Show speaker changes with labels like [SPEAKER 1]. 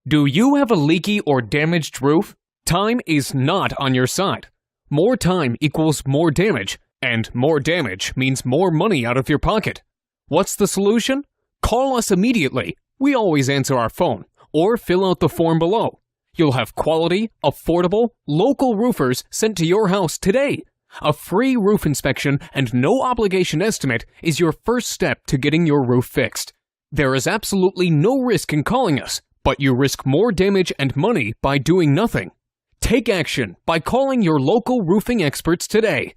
[SPEAKER 1] Do you have a leaky or damaged roof? Time is not on your side. More time equals more damage, and more damage means more money out of your pocket. What's the solution? Call us immediately. We always answer our phone, or fill out the form below. You'll have quality, affordable, local roofers sent to your house today. A free roof inspection and no obligation estimate is your first step to getting your roof fixed. There is absolutely no risk in calling us, but you risk more damage and money by doing nothing. Take action by calling your local roofing experts today.